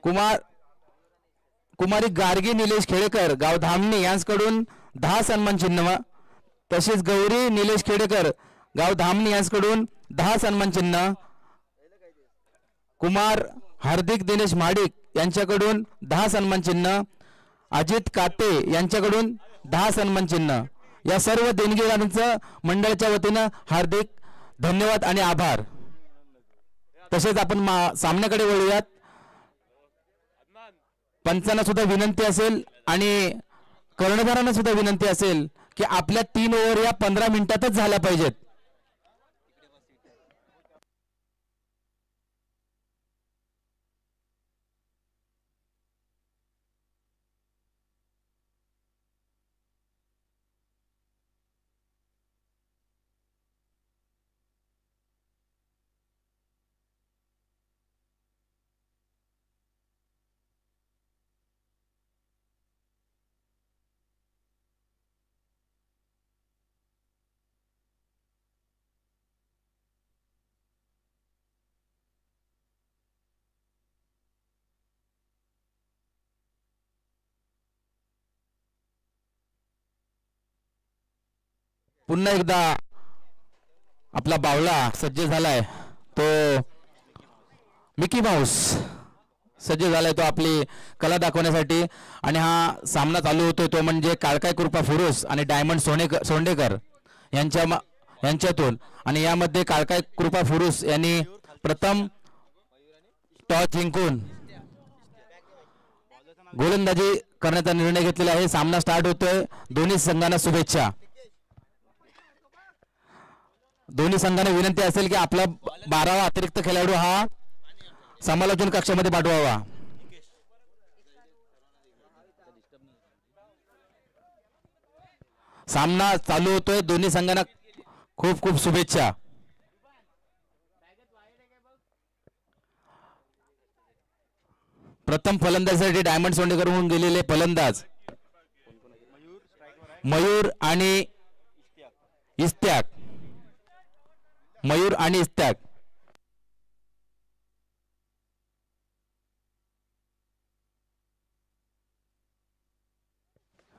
कुमार कुमारी गार्गी निलेश खेडेकर गाव धामणी यांच्याकडून 10 सन्मान चिन्ह, तसेच गौरी निलेश खेडेकर गाव धामणी यांच्याकडून 10 सन्मान चिन्ह, कुमार हार्दिक दिनेश महाडिक यांच्याकडून 10 सन्मान चिन्ह, अजित काटे यांच्याकडून 10 सन्मान चिन्ह. या सर्व देणगीदारांचं मंडळाच्या वतीनं हार्दिक धन्यवाद आणि आभार. तसेच आपण सामन्याकडे वळूयात. पंचांना सुद्धा विनंती असेल आणि कर्णधारांना सुद्धा विनंती असेल की आपल्या 3 ओव्हर या 15 मिनिटातच झाल्या पाहिजेत. पुन्हा एकदा आपला बावला सज्ज झालाय, तो मिकी माऊस सज्ज झालाय, तो आपली कला दाखवण्यासाठी. आणि हा सामना चालू होतोय तो म्हणजे काळकाय कृपा फुरुस आणि डायमंड सोंडेकर यांच्यातून. आणि यामध्ये काळकाय कृपा फुरुस यांनी प्रथम टॉस जिंकून गोलंदाजी करण्याचा निर्णय घेतलेला आहे. सामना स्टार्ट होतोय. दोन्ही संघांना शुभेच्छा. दोन्ही संघांना विनंती असेल की आपला 12वा अतिरिक्त खेळाडू हा समालोचन कक्षामध्ये पाठवावा. सामना चालू होतोय. दोन्ही संघांना खूप खूप शुभेच्छा. प्रथम फलंदाजीसाठी डायमंड सोंडेकर होऊन गेलेले फलंदाज मयूर आणि इस्त्याक. मयूर आणि इस्त्याक.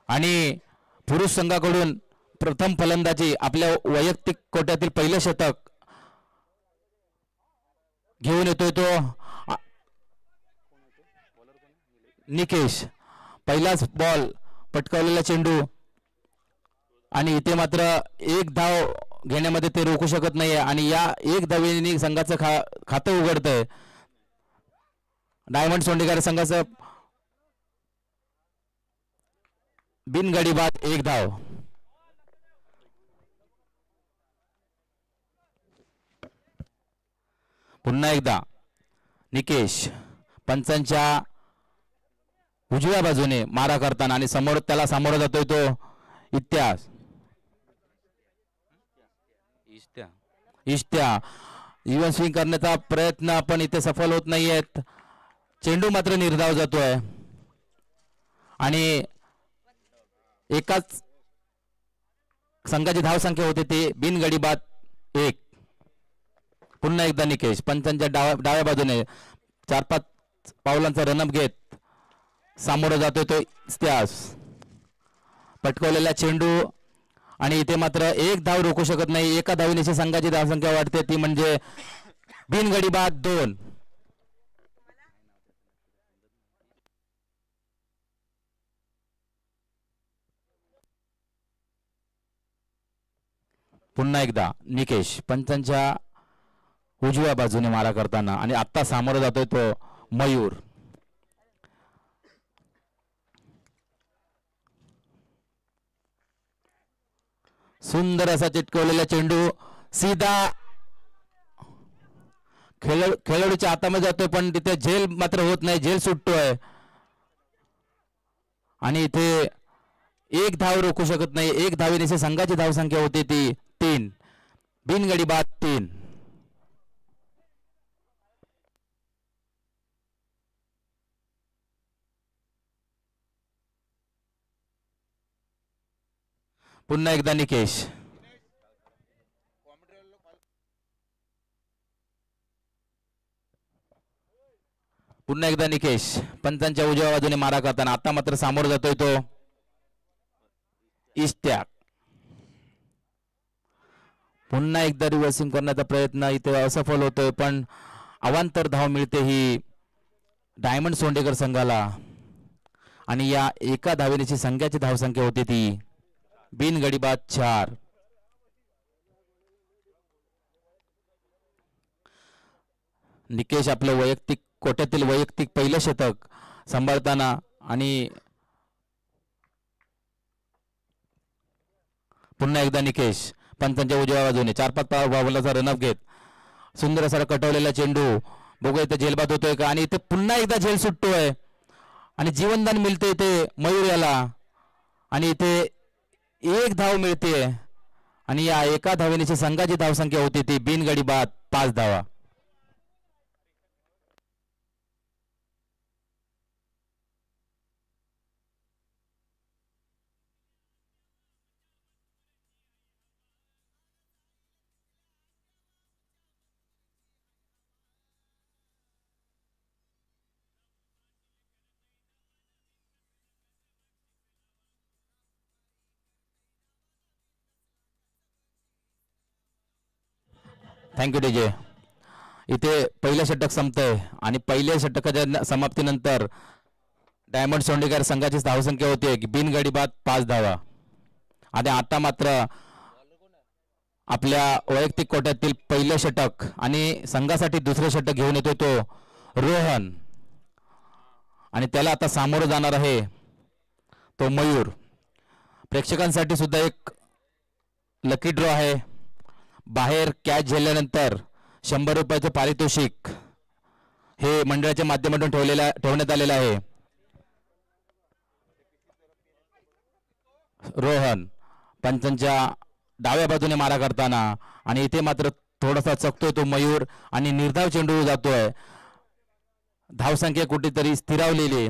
आणि पुरुष संघाकडून प्रथम फलंदाजी आपल्या वैयक्तिक कोट्यातील पहिलं शतक घेऊन येतोय तो निकेश. पहिलाच बॉल पटकावलेला चेंडू आणि इथे मात्र एक धाव घेण्यामध्ये ते रोखू शकत नाहीये आणि या एक धावेने संघाचं खातं उघडतंय. डायमंड सोंडेकर संघाचं बिनगडी बाद एक धाव. पुन्हा एकदा निकेश पंचांच्या उजव्या बाजूने मारा करताना आणि समोर त्याला सामोरा जातोय तो इष्ट्या. इव्हन स्विंग करण्याचा प्रयत्न पण इथे सफल होत नाहीयेत. चेंडू मात्र निर्धाव जातोय आणि एकाच संघाची धावसंख्या होते ती बिनगडी बाद 1. पुन्हा एकदा निकेश पंचांच्या डाव्या बाजूने 4-5 पावलांचा रनअप घेत सामोरं जातोय तो इत्यास. पटकवलेला चेंडू आणि इथे मात्र एक धाव रोखू शकत नाही. एका धावीने संघाची धावसंख्या वाढते ती म्हणजे बिनगडी बाद 2. पुन्हा एकदा निकेश पंचांच्या उजव्या बाजूने मारा करताना आणि आता सामोरं जातोय तो मयूर. सुंदर असा चिटकवलेला चेंडू सीधा खेळाडूच्या हातामध्ये जातोय पण तिथे झेल मात्र होत नाही. झेल सुटतोय आणि इथे एक धाव रोखू शकत नाही. एक धावेने संघाची धावसंख्या होती ती 3. बिनगडी बाद 3. पुन्हा एकदा निकेश. पुन्हा एकदा निकेश पंचांच्या उजव्या बाजूने मारा करताना आता मात्र सामोर जातोय तो इस्त्याक. पुन्हा एकदा रिव्हर्सिंग करण्याचा प्रयत्न इथे असफल होतोय पण अवांतर धाव मिळते ही डायमंड सोंडेकर संघाला आणि या एका धावेची संघाची धावसंख्या होती ती बिनगडी बाद 4. निकेश आपलं वैयक्तिक कोट्यातील वैयक्तिक पहिलं शतक सांभाळताना आणि पुन्हा एकदा निकेश पंचांच्या उजव्या बाजूने 4-5 बॉलाचा रनअप घेत सुंदर असा कटवलेला चेंडू बघू इथे झेलबाद होतोय का आणि इथे पुन्हा एकदा झेल सुटतोय आणि जीवनदान मिळते इथे मयूर याला आणि इथे एक धाव मिळते आणि या एका धावेची संघाची धावसंख्या होती ती बिनगडी बाद 5 धावा. Thank you DJ. इथे पहिलं षटक संपतंय आणि पहिल्या षटकाच्या समाप्तीनंतर डायमंड सोंडेकर संघाची धावसंख्या होती बिनगडी बाद 5 धावा आणि आता मात्र आपल्या वैयक्तिक कोट्यातील पहिलं षटक आणि संघासाठी दुसरं षटक घेऊन येतो तो रोहन आणि त्याला आता सामोरं जाणार आहे तो मयूर. प्रेक्षकांसाठी सुद्धा एक लकी ड्रॉ आहे. बाहेर कॅच झेलल्यानंतर 100 रुपयाचं पारितोषिक हे मंडळाच्या माध्यमातून ठेवण्यात आलेलं आहे. रोहन पंचांच्या डाव्या बाजूने मारा करताना आणि इथे मात्र थोडासा चकतोय तो मयूर आणि निर्धाव चेंडू जातोय. धावसंख्या कुठेतरी स्थिरावलेली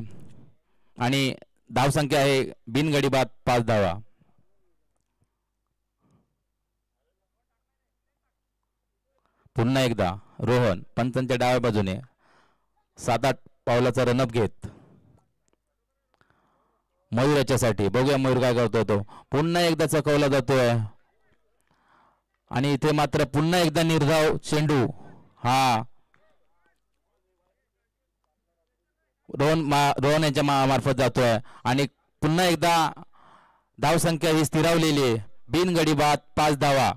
आणि धावसंख्या आहे बिनगडी बाद 5 धावा. पुन्हा एकदा रोहन पंचांच्या डाव्या बाजूने 7-8 पावलाचा रनअप घेत मयूर याच्यासाठी बघूया मयूर काय करतो. तो पुन्हा एकदा चकवला जातोय आणि इथे मात्र पुन्हा एकदा निर्धाव चेंडू हा रोहन यांच्या मार्फत जातोय आणि पुन्हा एकदा धावसंख्या ही स्थिरावलेली बिनगडी बाद 5 धावा.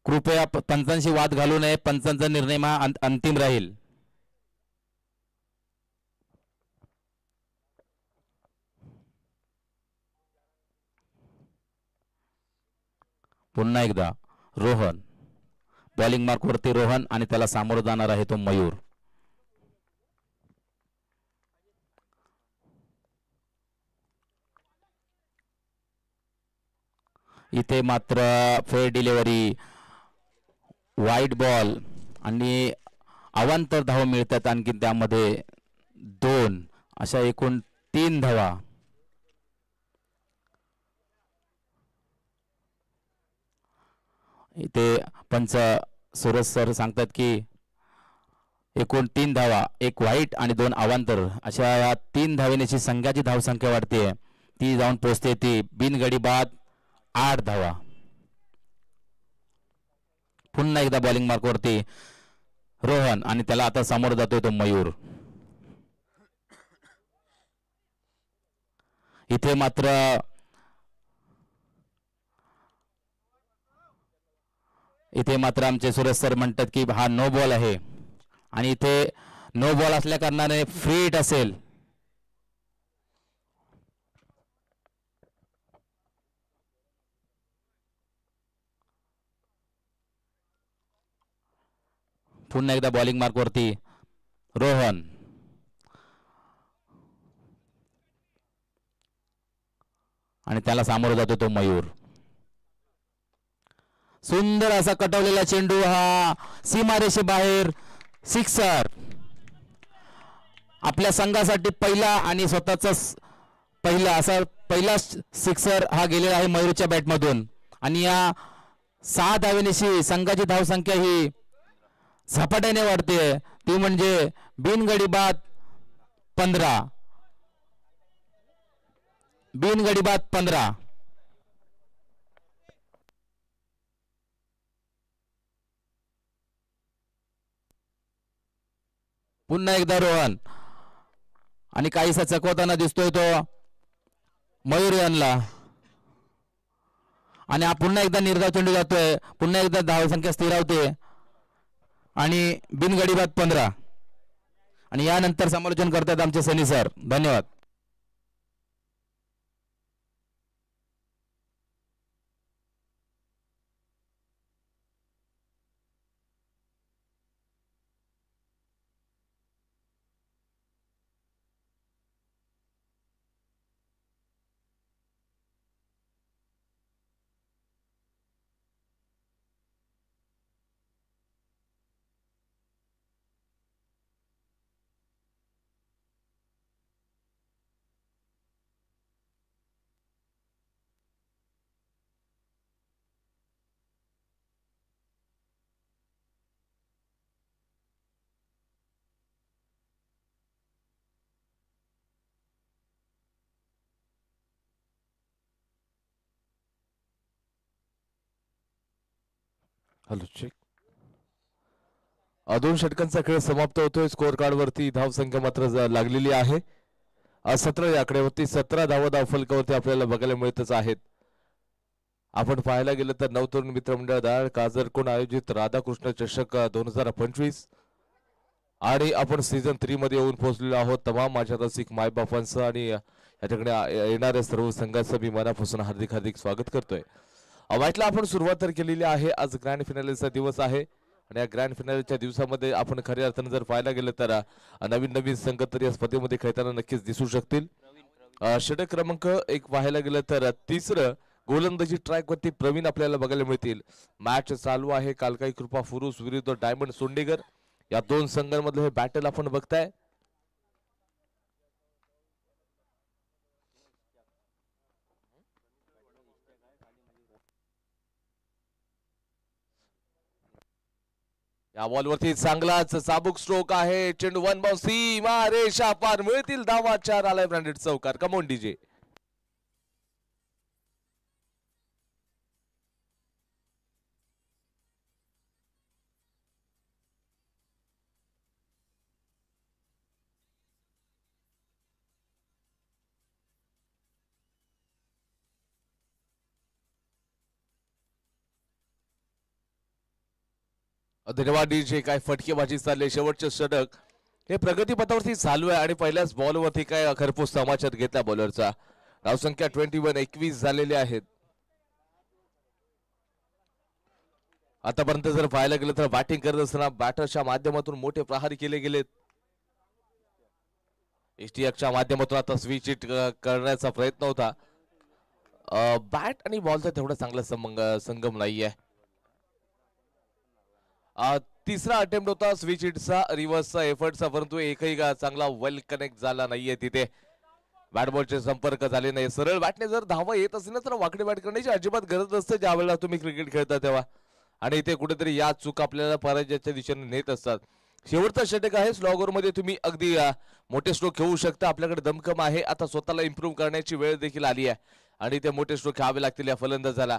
कृपया पंचांशी वाद घालू नये. पंचांचा निर्णय अंतिम राहील. पुन्हा एकदा रोहन बॉलिंग मार्कवरती रोहन आणि त्याला सामोरं जाणार आहे तो मयूर. इथे मात्र फेअर डिलिव्हरी वाईट बॉल आणि अवांतर धावा मिळतात. आणखी त्यामध्ये 2 अशा एकूण 3 धावा. इथे पंच सुरज सर सांगतात की एकूण 3 धावा, 1 वाईट आणि 2 अवांतर अशा या 3 धावेची संघाची धावसंख्या वाढते. ती जाऊन पोहोचते ती बिनगडी बाद 8 धावा. पुन्हा एकदा बॉलिंग मार्कवरती रोहन आणि त्याला आता समोर जातोय तो मयूर. इथे मात्र आमचे सुरेश सर म्हणतात की हा नो बॉल आहे आणि इथे नो बॉल असल्या कारणाने फ्री हिट असेल. पुन्हा एकदा बॉलिंग मार्कवरती रोहन आणि त्याला सामोरं जातो तो मयूर. सुंदर असा कटवलेला चेंडू हा सीमारेषे बाहेर सिक्सर. आपल्या संघासाठी पहिला आणि स्वतःचा पहिला सिक्सर हा गेलेला आहे मयूरच्या बॅटमधून आणि या 6 धावेनिशी संघाची धावसंख्या ही झपाट्याने वाढते, ती म्हणजे बिनगडी बाद 15. बिनगडी बाद 15. पुन्हा एकदा रोहन आणि काहीसा चकवताना दिसतोय तो मयूर यांना, आणि हा पुन्हा एकदा निर्धाव चेंडू जातोय, पुन्हा एकदा धावसंख्या स्थिरावते आणि बिनगडी बाद 15. आणि यानंतर समालोचन करतात आमचे सनी सर. धन्यवाद. Hello check. 2 षटकांचा खेळ समाप्त होतोय. स्कोअर कार्ड वरती धावसंख्या मात्र लागलेली आहे 17 या आकड्यावरती. 17 धावा धावफलकावरती आपल्याला बघायला मिळतच आहेत. आपण पाहायला गेलं तर नवतरुण मित्रमंडळ दाळ काजरकोण आयोजित राधाकृष्ण चषक 2025 आणि आपण सीझन 3 मध्ये येऊन पोहोचलेलो आहोत. तमाम माझ्या रसिक मायबापांचं आणि या ठिकाणी येणाऱ्या सर्व संघाचं मी मनापासून हार्दिक हार्दिक स्वागत करतोय. वाईटला आपण सुरुवात तर केलेली आहे. आज ग्रँड फिनालेचा दिवस आहे आणि या ग्रँड फिनालेच्या दिवसामध्ये आपण खऱ्या अर्थाने जर पाहायला गेलं तर नवीन नवीन संघ तर या स्पर्धेमध्ये खेळताना नक्कीच दिसू शकतील. षटक क्रमांक 1 पाहायला गेलं तर तिसरं गोलंदाजी ट्रॅक वरती प्रवीण आपल्याला बघायला मिळतील. मॅच चालू आहे कालकाई कृपा फुरुस विरुद्ध डायमंड सोंडेगर. या 2 संघांमधलं हे बॅटल आपण बघताय. या बॉलवरती चांगलाच चाबूक स्ट्रोक आहे. चेंडू 1 बाउंस सीमा रेषा पार. मिळतील धावा 4 आलाय ब्रँडेड चौकार. Come on DJ. धन्यवाद डीजे. काय फटकेबाजी चालले. शेवटचे षटक हे प्रगतीपथावरती चालू आहे आणि पहिल्याच बॉलवरती काय खरपूस समाचार घेतला बॉलरचा. धावसंख्या 21 झालेली आहेत. आतापर्यंत जर पाहायला गेलं तर बॅटिंग करत असताना बॅटरच्या माध्यमातून मोठे प्रहार केले गेलेत. एसटीएफच्या माध्यमातून आता स्विच हिट करण्याचा प्रयत्न होता. बॅट आणि बॉलचा तेवढा चांगला संगम नाहीये. तिसरा अटेम्प्ट होता स्विच हिटचा, रिव्हर्सचा एफर्टचा, परंतु एकही चांगला वेल कनेक्ट झाला नाहीये. तिथे बॅट बॉलचे संपर्क झाले नाही. सरळ बॅटने जर धावा येत असेल ना तर वाकडी बॅट करण्याची अजिबात गरज नसते ज्या वेळेला तुम्ही क्रिकेट खेळता तेव्हा. आणि इथे कुठेतरी या चूक आपल्याला पराजयाच्या दिशेने नेत असतात. शेवटचा षटक आहे. स्लॉगर मध्ये तुम्ही अगदी मोठे स्ट्रोक खेळू शकता. आपल्याकडे दमखम आहे. आता स्वतःला इम्प्रूव्ह करण्याची वेळ देखील आली आहे आणि ते मोठे स्ट्रोक खेळावे लागतील या फलंदाजाला.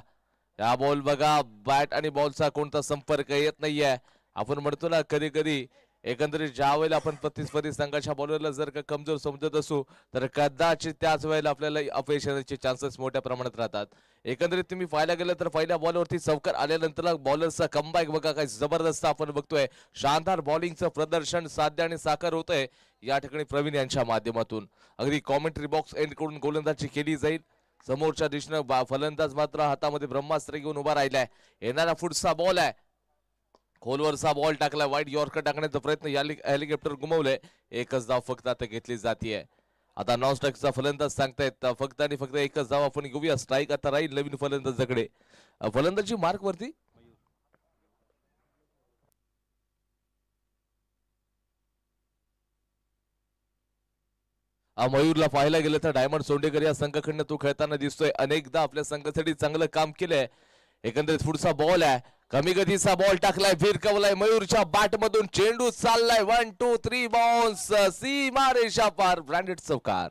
या बॉल बघा, बॅट आणि बॉलचा कोणता संपर्क येत नाहीये. आपण म्हणतो ना कधी कधी एकंदरीत ज्या वेळेला आपण प्रतिस्पर्धी संघाच्या बॉलरला जर का कमजोर समजत असू तर कदाचित त्याच वेळेला आपल्याला अपयश येण्याचे चान्सेस मोठ्या प्रमाणात राहतात. एकंदरीत तुम्ही पाहायला गेलं तर पहिल्या बॉलवरती चौकार आल्यानंतर बॉलरचा कमबॅक बघा काय जबरदस्त आपण बघतोय. शानदार बॉलिंगचं प्रदर्शन साध्य आणि साकार होतंय या ठिकाणी प्रवीण यांच्या माध्यमातून. अगदी कॉमेंट्री बॉक्स एंड करून गोलंदाजी केली जाईल. समोरच्या दिशेनं फलंदाज मात्र हातामध्ये ब्रह्मास्त्र घेऊन उभा राहिलाय. येणारा पुढचा बॉल आहे. खोलवरचा बॉल टाकला. वाईट यॉर्कर टाकण्याचा प्रयत्न हेलिकॉप्टर घुमवलंय. एकच धाव फक्त आता घेतली जाते. आता नॉन स्ट्राईकचा फलंदाज सांगतायत फक्त आणि फक्त एकच धाव आपण घेऊया. स्ट्राईक आता राहील नवीन फलंदाजाकडे. फलंदाजी मार्क वरती मयूरला पाहायला गेलं तर डायमंड सोंडेकर या संघाकडनं तो खेळताना दिसतोय. अनेकदा आपल्या संघासाठी चांगलं काम केलंय एकंदरीत पुढचा बॉल आहे, कमी गतीचा बॉल टाकलाय, भिरकवलाय मयूरच्या बॅट मधून, चेंडू चाललाय 1 2 3 बाउन्स, सीमा रेषा पार, ब्रँडेड चौकार.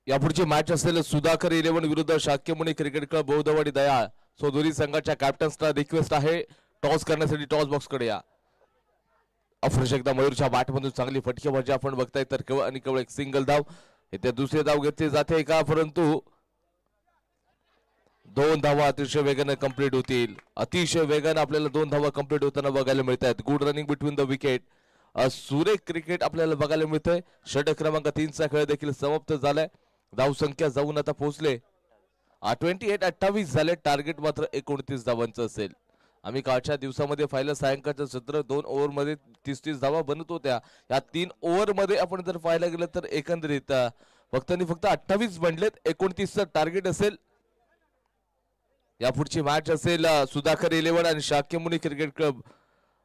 यापुढची मॅच असेल सुधाकर 11 विरुद्ध Shakyamuni cricket club Bauddhawadi Dayal. So दोन्ही संघाच्या कॅप्टन्सला रिक्वेस्ट आहे टॉस करण्यासाठी टॉस बॉक्स कडे या. अफरेश एकदा मयूरच्या बॅटमधून चांगली फटकेबाजी आपण बघताय, तर केवळ आणि केवळ एक सिंगल धाव. येत्या दुसरे धाव घेतली जाते का, परंतु 2 धावा अतिशय वेगाने कंप्लीट होतील. अतिशय वेगाने आपल्याला 2 धावा कंप्लीट होताना बघायला मिळत आहेत. Good running between the wicket. सुरेख क्रिकेट आपल्याला बघायला मिळतंय. षटक क्रमांक 3 चा खेळ देखील समाप्त झालाय. धाव संख्या जाऊन आता पोहोचले 28 झाले. टार्गेट मात्र 29 धावांचं असेल. आम्ही कालच्या दिवसामध्ये पाहिलं सायंकाळचं सत्र 2 ओव्हर मध्ये 30 धावा बनत होत्या. या 3 ओव्हर मध्ये आपण जर पाहायला गेलं तर एकंदरीत फक्त 28 बनलेत. 29चं टार्गेट असेल. यापुढची मॅच असेल सुधाकर 11 आणि शाक्यमुनी क्रिकेट क्लब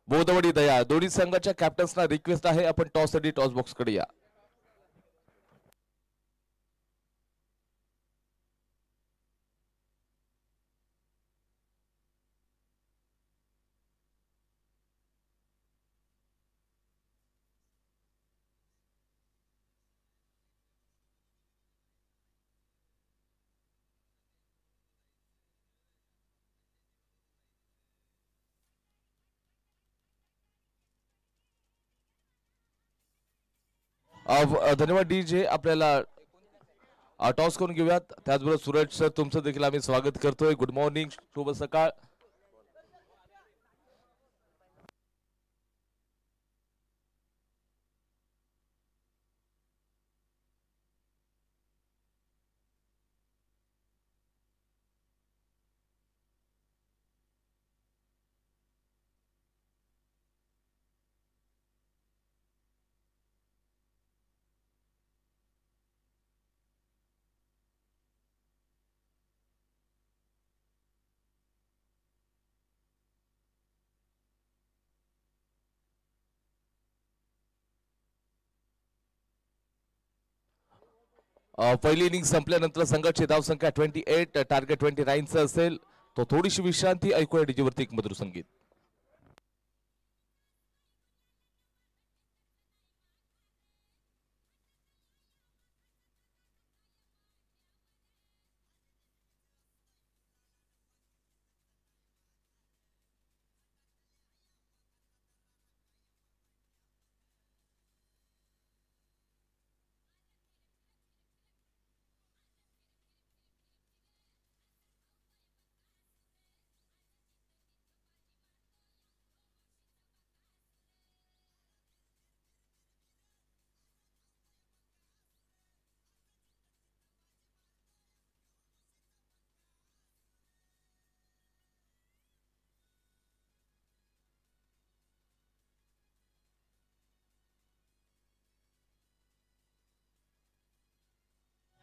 बौद्धवाडी दया. दोन्ही संघाच्या कॅप्टन्सना रिक्वेस्ट आहे आपण टॉस साठी टॉस बॉक्स कडे या. धन्यवाद डीजे. आपल्याला टॉस करून घेऊयात. त्याचबरोबर सूरज सर तुमचं देखील आम्ही स्वागत करतोय. गुड मॉर्निंग, शुभ सकाळ. पहिली इनिंग संपल्यानंतर संघाची धाव संख्या 28, टार्गेट 29 असेल. तो थोडीशी विश्रांती. ऐकूया डीजे वरती एक मधुर संगीत.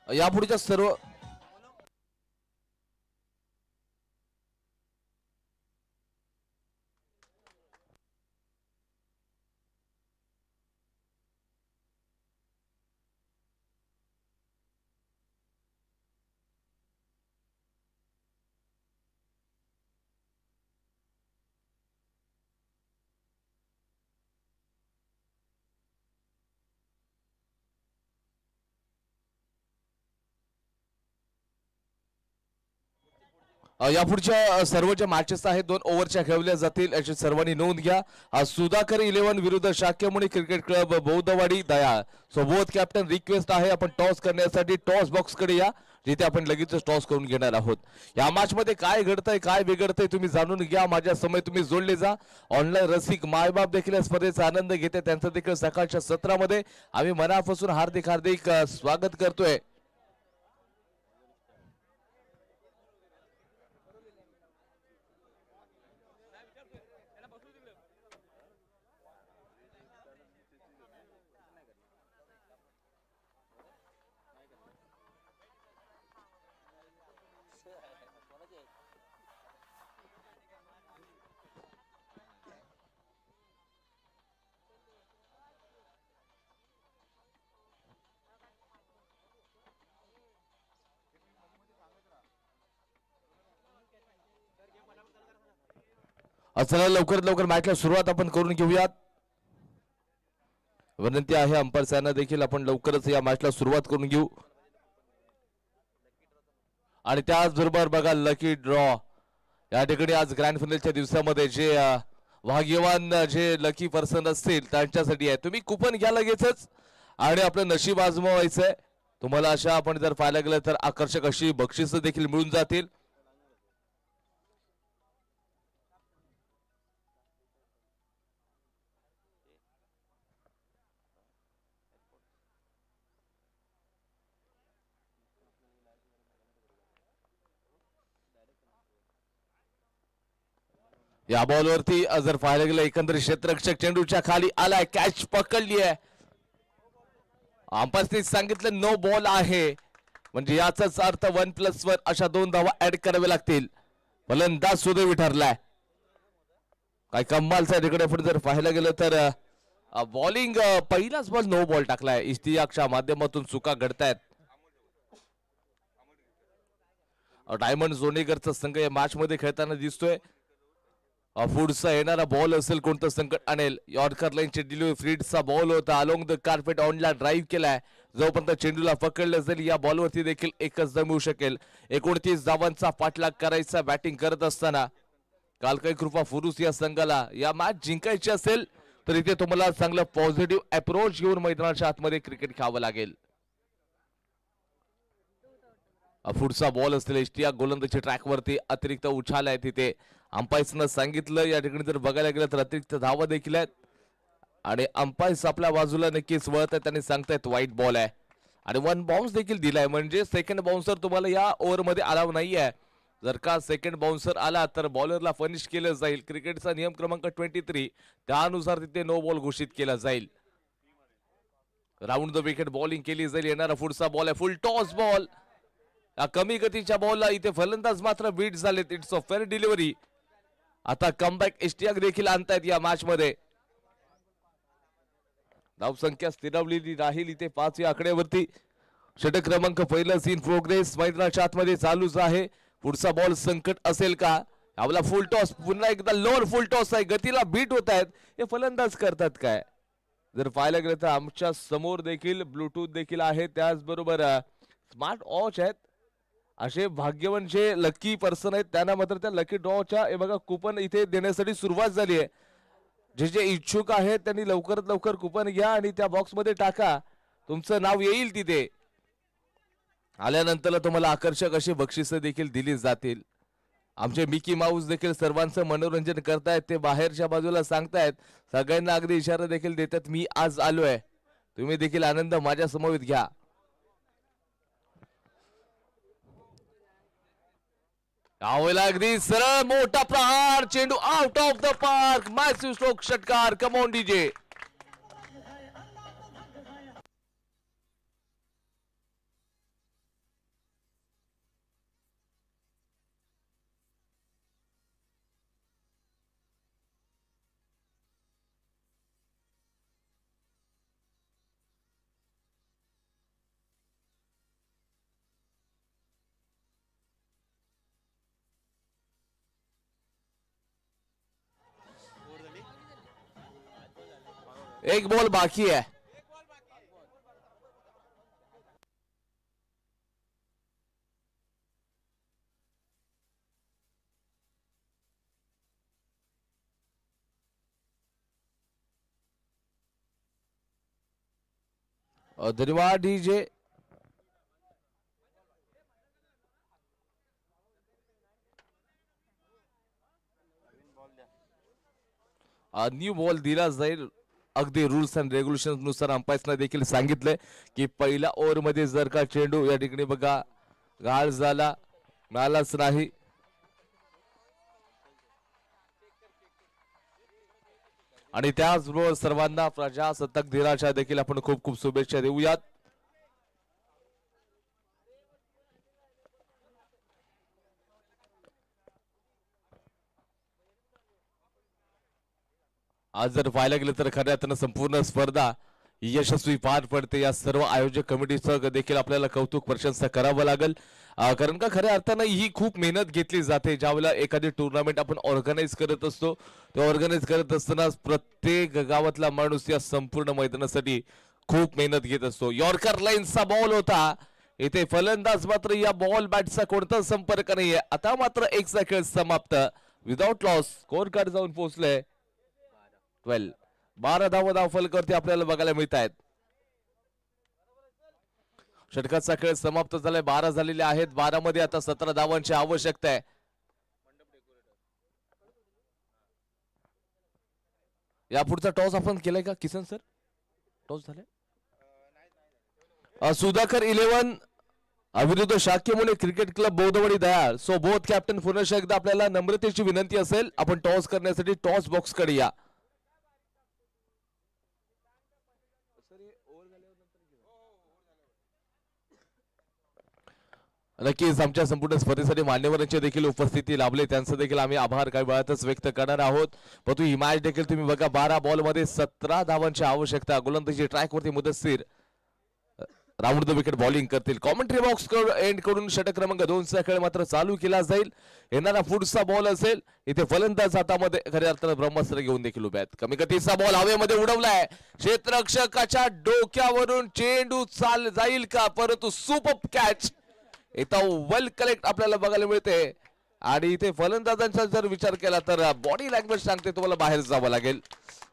यापुढच्या सर्व यापुढच्या सर्व ज्या मॅचेस आहेत 2 ओव्हरच्या खेळवल्या जातील याची सर्वांनी नोंद घ्या. सुधाकर 11 विरुद्ध Shakyamuni cricket club Bauddhawadi Dayal. So both captain request आहे आपण टॉस करण्यासाठी टॉस बॉक्स कडे या, जिथे आपण लगेच टॉस करून घेणार आहोत. या मॅच मध्ये काय घडतंय काय बिघडतंय तुम्ही जाणून घ्या. माझ्या समय तुम्ही जोडले जा. ऑनलाईन रसिक मायबाप देखील या स्पर्धेचा आनंद घेते. त्यांचं देखील सकाळच्या सत्रामध्ये आम्ही मनापासून हार्दिक हार्दिक स्वागत करतोय. चला लवकरात लवकर मॅचला सुरुवात आपण करून घेऊयात. विनंती आहे अंपायर यांना देखील आपण लवकरच या मॅचला सुरुवात करून घेऊ. आणि त्याचबरोबर बघा लकी ड्रॉ या ठिकाणी आज ग्रँड फायनलच्या दिवसामध्ये जे भाग्यवान जे लकी पर्सन असतील त्यांच्यासाठी आहे. तुम्ही कुपन घ्या लगेचच आणि आपलं नशीब आजमावायचंय. तुम्हाला अशा आपण जर पाहायला गेलं तर आकर्षक अशी बक्षीस देखील मिळून जातील. या बॉलवरती जर पाहायला गेलं एकंदरीत क्षेत्ररक्षक चेंडूच्या खाली आलाय, कॅच पकडली आहे. अंपायरने सांगितलं नो बॉल आहे, म्हणजे याचाच अर्थ 1+1 अशा 2 धावा ऍड कराव्या लागतील. फलंदाज सुदैवी ठरलाय. काय कमालचा तिकडे आपण जर पाहायला गेलं तर बॉलिंग पहिलाच बॉल नो बॉल टाकलाय. इश्तियाकच्या माध्यमातून चुका घडतायत. डायमंड जोनेकरचा संघ या मॅच मध्ये खेळताना दिसतोय. पुढचा येणारा बॉल असेल कोणतं संकट आणेल. यॉर्कर लाईनची डिलिव्हरी फ्रीडचा बॉल होता. अलोंग द कार्पेट ऑनला ड्राईव्ह केलाय. जोपर्यंत चेंडूला पकडलं जाईल या बॉलवरती देखील एकच धाव मिळू शकेल. 29 धावांचा पाठलाग करायचा बॅटिंग करत असताना. काल काही कृपा फुरुस या संघाला या मॅच जिंकायची असेल तर इथे तुम्हाला चांगलं पॉझिटिव्ह अप्रोच घेऊन मैदानाच्या आतमध्ये क्रिकेट खेळावं लागेल. पुढचा बॉल असलेला इश्तियाक गोलंदाजी ट्रॅकवरती अतिरिक्त उछाल आहे. तिथे अंपायर्सनं सांगितलं या ठिकाणी जर बघायला गेलं तर अतिरिक्त धावा देखील आहेत आणि अंपायर्स आपल्या बाजूला नक्कीच वळत आहेत. त्यांनी सांगतायत वाईट बॉल आहे आणि 1 बाउन्स देखील दिलाय. म्हणजे सेकंड बाउन्सर तुम्हाला या ओव्हरमध्ये अलाव नाहीये. जर का सेकंड बाउन्सर आला तर बॉलरला फनिश केलं जाईल. क्रिकेटचा नियम क्रमांक 23 त्यानुसार तिथे नो बॉल घोषित केला जाईल. राऊंड द विकेट बॉलिंग केली जाईल. येणारा पुढचा बॉल आहे फुल टॉस बॉल. कमी गतीच्या बॉलला इथे फलंदाज मात्र बीट झालेत. It's a fair delivery. आता कमबॅक इश्तियाक देखील आणतायत या मॅच मध्ये. धावसंख्या स्थिरावलेली राहील इथे 5 या आकड्यावरती. षटक क्रमांक पहिलं इन प्रोग्रेस मैदानाच्या आतमध्ये चालूच आहे. पुढचा बॉल संकट असेल का. आपला फुल टॉस पुन्हा एकदा लोअर फुल टॉस आहे. गतीला बीट होत आहेत. हे फलंदाज करतात काय. जर पाहायला गेलं तर आमच्या समोर देखील ब्लूटूथ देखील आहे. त्याचबरोबर स्मार्ट वॉच आहेत. असे भाग्यवान जे लकी पर्सन आहेत त्यांना मात्र त्या लकी ड्रॉच्या हे बघा कुपन इथे देण्यासाठी सुरुवात झाली आहे. जे जे इच्छुक आहेत त्यांनी लवकरात लवकर कुपन घ्या आणि त्या बॉक्स मध्ये टाका. तुमचं नाव येईल तिथे. आल्यानंतर तुम्हाला आकर्षक अशी बक्षिसं देखील दिली जातील. आमचे मिकी माऊस देखील सर्वांचं मनोरंजन करतायत. ते बाहेरच्या बाजूला सांगतायत. सगळ्यांना अगदी इशारा देखील देतात मी आज आलोय. तुम्ही देखील आनंद माझ्या समवेत घ्या. यावेळेला अगदी सरळ मोठा प्रहार. चेंडू out of the park. Massive stroke षटकार. Come on DJ. एक बॉल बाकी है. धन्यवाद डीजे. न्यू बॉल दिला जाईल. अगदी रूल्स अँड रेग्युलेशन नुसार अंपायर्सने देखील सांगितलंय की पहिल्या ओव्हर मध्ये जर का चेंडू या ठिकाणी बघा गाळ झाला मिळालाच नाही आणि त्याचबरोबर सर्वांना प्रजासत्ताक दिनाच्या देखील आपण खूप खूप शुभेच्छा देऊयात. आज जर पाहायला गेलं तर खऱ्या अर्थानं संपूर्ण स्पर्धा यशस्वी पार पडते. या सर्व आयोजक कमिटीचं देखील आपल्याला कौतुक प्रशंसा करावं लागेल, कारण का खऱ्या अर्थानं ही खूप मेहनत घेतली जाते. ज्यावेळेला एखादी टुर्नामेंट आपण ऑर्गनाईज करत असतो, ते ऑर्गनाईज करत असताना प्रत्येक गावातला माणूस या संपूर्ण मैदानासाठी खूप मेहनत घेत असतो. यॉर्कर लाईन्सचा बॉल होता इथे, फलंदाज मात्र या बॉल बॅटचा कोणता संपर्क नाहीये. आता मात्र एकचा खेळ समाप्त. विदाउट लॉस स्कोर कार्ड जाऊन पोहोचले 12 धाव फलकावरती आपल्याला बघायला मिळत आहेत. षटकाचा खेळ समाप्त झालाय. 12 झालेले आहेत. 12 मध्ये आता 17 धावांची आवश्यकता आहे. यापुढचा टॉस आपण केलाय का किसन सर? टॉस झालाय. सुधाकर 11 विरुद्ध Shakyamuni cricket club Bauddhawadi Dayal. So both captain पुन्हा एकदा आपल्याला नम्रतेची विनंती असेल, आपण टॉस करण्यासाठी टॉस बॉक्स कडे या. नक्कीच आमच्या संपूर्ण स्पर्धेसाठी मान्यवरांची देखील उपस्थिती लाभले, त्यांचं देखील आम्ही आभार काही वेळातच व्यक्त करणार आहोत. परंतु ही मॅच देखील तुम्ही बघा, 12 बॉल मध्ये 17 धावांची आवश्यकता. गोलंदाजी ट्रॅक वरती Mudassir round the wicket bowling करतील. कॉमेंट्री बॉक्स एंड कडून षटक क्रमांक 2 चा खेळ मात्र चालू केला जाईल. येणारा पुढचा बॉल असेल इथे फलंदाज हातामध्ये खऱ्या अर्थानं ब्रह्मास्त्र घेऊन देखील उभे आहेत. कमी गतीचा बॉल हवेमध्ये उडवलाय. क्षेत्ररक्षकाच्या डोक्यावरून चेंडू चाल जाईल का, परंतु सुपर कॅच इथं वेल कलेक्ट आपल्याला बघायला मिळते. आणि इथे फलंदाजांचा जर विचार केला तर बॉडी लँग्वेज सांगते तुम्हाला बाहेर जावं लागेल.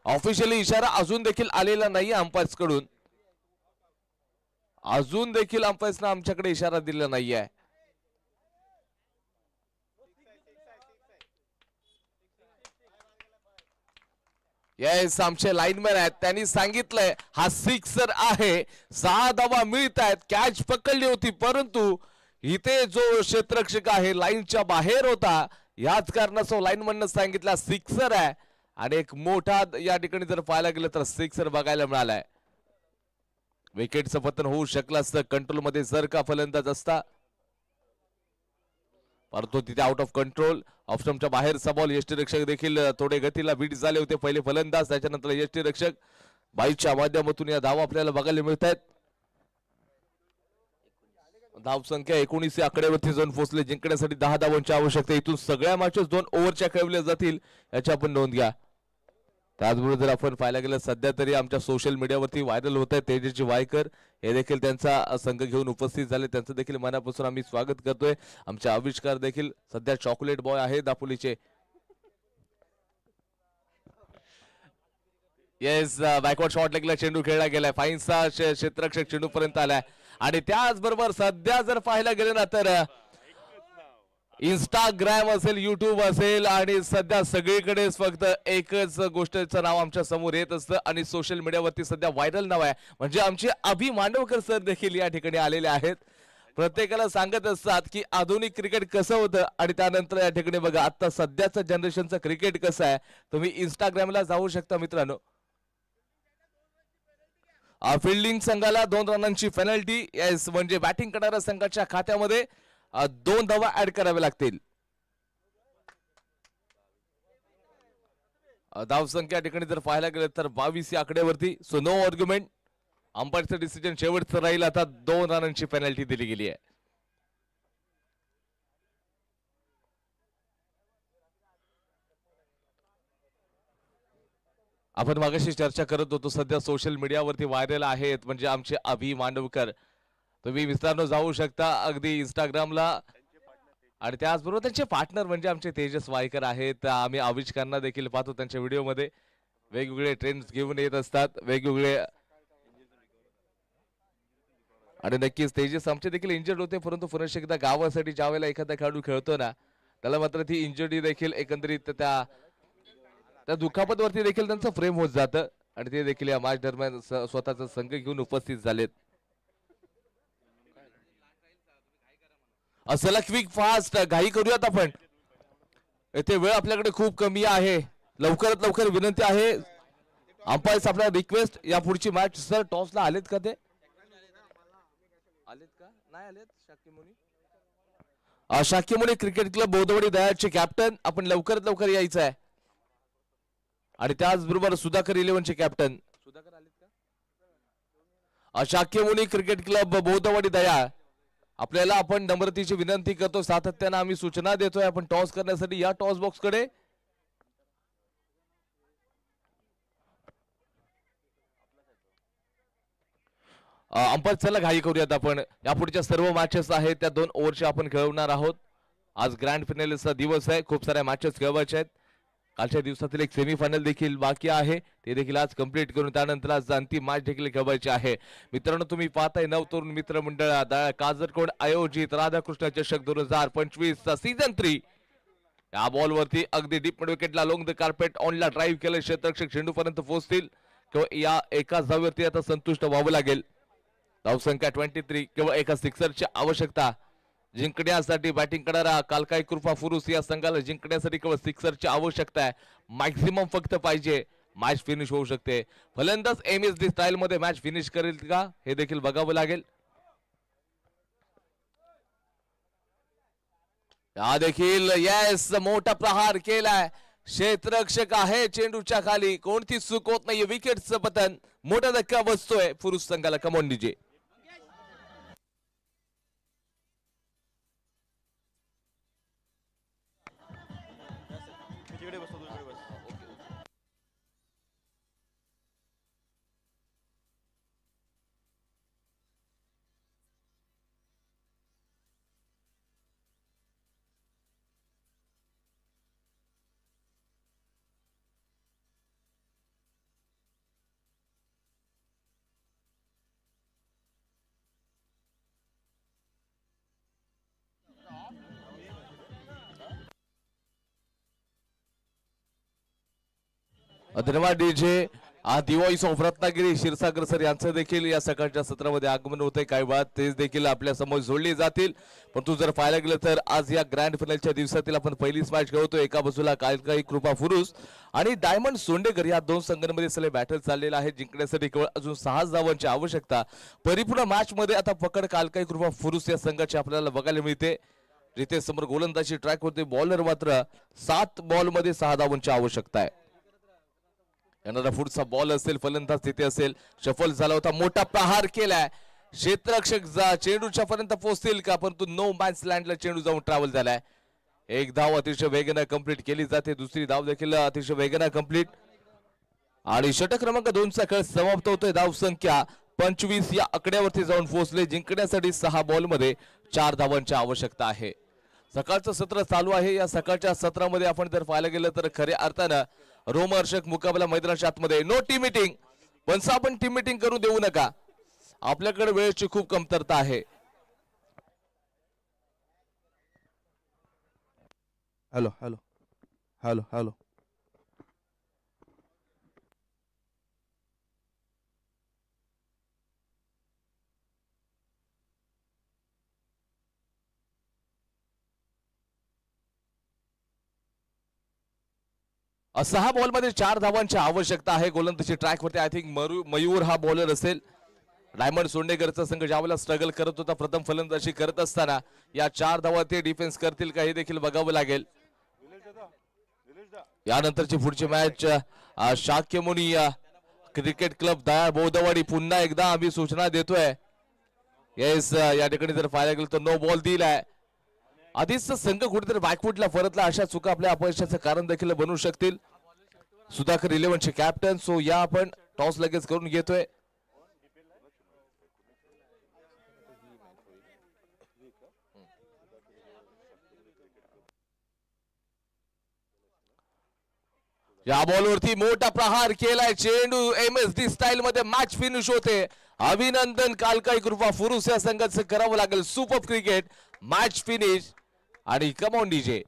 ऑफिशियली इशारा अजून देखील आलेला नाही अंपायर्स कडून, अजून देखील अंपायर्सना आमच्याकडे इशारा दिला नाहीये. येस, आमचे लाईनमॅन आहेत, त्यांनी सांगितलंय हा सिक्सर आहे. 6 धावा मिळत आहेत. कॅच पकडली होती परंतु इथे जो क्षेत्ररक्षक आहे लाईनच्या बाहेर होता, याच कारणास्तव लाईनमॅननं सांगितलं सिक्सर आहे. आणि एक मोठा या ठिकाणी जर पाहायला गेलं तर सिक्सर बघायला मिळालाय. विकेटचं पतन होऊ शकलं असतं कंट्रोल मध्ये जर का फलंदाज असता, परंतु तिथे आउट ऑफ कंट्रोल. ऑफस्टंपच्या बाहेरचा बॉल. यष्टीरक्षक देखील थोडे गतीला बीट झाले होते. पहिले फलंदाज, त्याच्यानंतर यष्टीरक्षक. बाईच्या माध्यमातून या धावा आपल्याला बघायला मिळत आहेत. धाव संख्या 19 आकड्यावरती जाऊन पोहोचले. जिंकण्यासाठी 10 धावांची आवश्यकता. इथून सगळ्या मॅचेस 2 ओव्हरच्या खेळवल्या जातील, याची आपण नोंद घ्या. त्याचबरोबर जर आपण पाहायला गेलं सध्या तरी आमच्या सोशल मीडियावरती व्हायरल होत आहे तेजस्वी वायकर, हे देखील त्यांचा संघ घेऊन उपस्थित झाले. त्यांचं देखील मनापासून आम्ही स्वागत करतोय. आमचे आविष्कार देखील सध्या चॉकलेट बॉय आहे दापोलीचे. येस, बॅकवर्ड शॉट लेगला चेंडू खेळला गेलाय. फाईनचा क्षेत्ररक्षक चेंडू पर्यंत आलाय. आणि त्याचबरोबर सध्या जर पाहायला गेलं ना तर इंस्टाग्राम असेल, युट्यूब असेल आणि सध्या सगळीकडेच फक्त एकच गोष्टीचं नाव आमच्या समोर येत असतं आणि सोशल मीडियावरती सध्या व्हायरल नाव आहे, म्हणजे आमचे अभि मांडवकर सर देखील या ठिकाणी आलेले आहेत. प्रत्येकाला सांगत असतात की आधुनिक क्रिकेट कसं होतं आणि त्यानंतर या ठिकाणी बघा आता सध्याचं जनरेशनचं क्रिकेट कसं आहे. तुम्ही इंस्टाग्रामला जाऊ शकता मित्रांनो. फिल्डिंग संघाला 2 रनांची पेनल्टी. येस, म्हणजे बॅटिंग करणाऱ्या संघाच्या खात्यामध्ये 2 धावा ऍड कराव्या लागतील. धाव संख्या ठिकाणी जर पाहायला गेलं तर 22 या आकड्यावरती. So no argument. अंपायरचं डिसिजन शेवटचं राहील. आता 2 रनांची पेनल्टी दिली गेली आहे. आपण मागाशी चर्चा करत होतो सध्या सोशल मीडियावरती व्हायरल आहेत म्हणजे आमचे अभि मांडवकर. तुम्ही मित्रांनो जाऊ शकता अगदी इंस्टाग्रामला. आणि त्याचबरोबर त्यांचे पार्टनर म्हणजे आमचे तेजस वायकर आहेत. आम्ही आविष्कारांना देखील पाहतो त्यांच्या व्हिडिओमध्ये वेगवेगळे ट्रेंड्स घेऊन येत असतात वेगवेगळे. आणि नक्कीच तेजस आमचे देखील इंजर्ड होते, परंतु पुन्हा एकदा गावासाठी ज्यावेळेला एखादा खेळाडू खेळतो ना त्याला मात्र ती इंजरी देखील एकंदरीत त्या दुखापतवरती देखील त्यांचं फ्रेम होत जातं. आणि ते देखील या मॅच दरम्यान स्वतःचा संघ घेऊन उपस्थित झालेत. असला क्विक फास्ट घाई करूयात आपण. येथे वेळ आपल्याकडे खूप कमी आहे. लवकरात लवकर विनंती आहे अंपायर्स आपला रिक्वेस्ट या पुढची मॅच. सर टॉसला आलेत का ते? आलेत का नाही आलेत? शाक्यमुळे क्रिकेट क्लब बौद्धवाडी दयाळचे कॅप्टन आपण लवकरात लवकर यायचं आहे. आणि त्याचबरोबर सुधाकर 11 चे कॅप्टन. सुधाकर आलेत का? शाक्य मुनी क्रिकेट क्लब बोदवाडी दयाळ आपल्याला आपण नम्रतेची विनंती करतो, सातत्याने आम्ही सूचना देतोय आपण टॉस करण्यासाठी या टॉस बॉक्स कडे. अंपायर चला घाई करूयात आपण. यापुढच्या सर्व मॅचेस आहेत त्या 2 ओव्हरच्या आपण खेळवणार आहोत. आज ग्रँड फायनलचा दिवस आहे, खूप साऱ्या मॅचेस खेळवायच्या आहेत. कालच्या दिवसातील एक सेमीफायनल देखील बाकी आहे, ते देखील आज कंप्लीट करून त्यानंतर आज अंतिम मॅच देखील खेळवायची आहे. मित्रांनो तुम्ही पाहताय नवतरुण मित्र मंडळ काजरकोड आयोजित राधाकृष्ण चषक 2025 सीझन 3. या बॉल वरती अगदी डीप मिड विकेटला लोंग द कार्पेट ऑनला ड्राईव्ह केलं, क्षेत्ररक्षक चेंडू पर्यंत पोहोचतील किंवा या एकाच धावेवरती आता संतुष्ट व्हावं लागेल. धावसंख्या 23, केवळ एका सिक्सरची आवश्यकता. जिंकण्यासाठी बॅटिंग करणारा कालकाई कृपा फुरुस या संघाला जिंकण्यासाठी केवळ सिक्सरची आवश्यकता आहे. मॅक्झिमम फक्त पाहिजे, मॅच फिनिश होऊ शकते. फलंदाज MSD स्टाईल मध्ये मॅच फिनिश करेल का हे देखील बघावं लागेल. या देखील यस मोठा प्रहार केलाय, क्षेत्ररक्षक आहे चेंडूच्या खाली, कोणती चूक होत नाहीये. विकेटचं पतन, मोठा धक्का बसतोय फुरुस संघाला. Come on DJ. धन्यवाद DJ. The voice of Ratnagiri Kshirsagar sir यांचं देखील या सकाळच्या सत्रामध्ये आगमन होते. काही वेळात तेच देखील आपल्या समोर जोडले जातील. परंतु जर पाहायला गेलं तर आज या ग्रँड फायनलच्या दिवसातील आपण पहिलीच मॅच खेळतोय. एका बाजूला कालकाई कृपा फुरुस आणि डायमंड सोंडेकर या 2 संघांमध्ये सलग बॅटल चाललेला आहे. जिंकण्यासाठी केवळ अजून 6 धावांची आवश्यकता. परिपूर्ण मॅच मध्ये आता पकड कालकाई कृपा फुरुस या संघाची आपल्याला बघायला मिळते, जिथे समोर गोलंदाजी ट्रॅक होते. बॉलर मात्र 7 बॉल मध्ये 6 धावांची आवश्यकता आहे. येणारा पुढचा बॉल असेल, फलंदाज तिथे असेल. शफल झाला होता, मोठा प्रहार केलाय, क्षेत्ररक्षक चेंडूच्या पर्यंत पोहोचतील का, परंतु नो मॅच लँडला चेंडू जाऊन ट्रॅव्हल झालाय. एक धाव अतिशय वेगाने कंप्लीट केली जाते, दुसरी धाव देखील अतिशय वेगाने कंप्लीट आणि षटक क्रमांक 2चा खेळ समाप्त होतोय. धाव संख्या 25 या आकड्यावरती जाऊन पोहोचले. जिंकण्यासाठी 6 बॉल मध्ये 4 धावांची आवश्यकता आहे. सकाळचं सत्र चालू आहे. या सकाळच्या सत्रामध्ये आपण जर पाहायला गेलं तर खऱ्या अर्थानं रोमहर्षक मुकाबला मैदानाच्या आतमध्ये. नो टीम मीटिंग, पण आपण टीम मीटिंग करू देऊ नका, आपल्याकडे वेळेची खूप कमतरता आहे. हॅलो हॅलो हॅलो हॅलो सहा बॉल मध्ये 4 धावांची आवश्यकता आहे. गोलंदाजी ट्रॅक वरती आय थिंक मयूर हा बॉलर असेल. डायमंड सोंडेकरचा संघ ज्यावेळेला स्ट्रगल करत होता प्रथम फलंदाजी करत असताना या 4 धावा ते डिफेन्स करतील का हे देखील बघावं लागेल. यानंतरची पुढची match Shakyamuni cricket club Dayal बोदवाडी. पुन्हा एकदा आम्ही सूचना देतोय. येस, या ठिकाणी जर पाहायला गेलं तर नो बॉल दिलाय. आधीच संघ कुठेतरी बॅकफुटला परतला. अशा चुका आपल्या अपयशाचं कारण देखील बनू शकतील. सुधाकर 11चे कॅप्टन, सो या आपण टॉस लगेच करून घेतोय. या बॉलवरती मोठा प्रहार केलाय. चेंडू MSD स्टाईल मध्ये मॅच फिनिश होते. अभिनंदन कालकाई कृपा फुरुस या संघाचं करावं लागेल. सुपर क्रिकेट मॅच फिनिश आणि कम ऑन डीजे.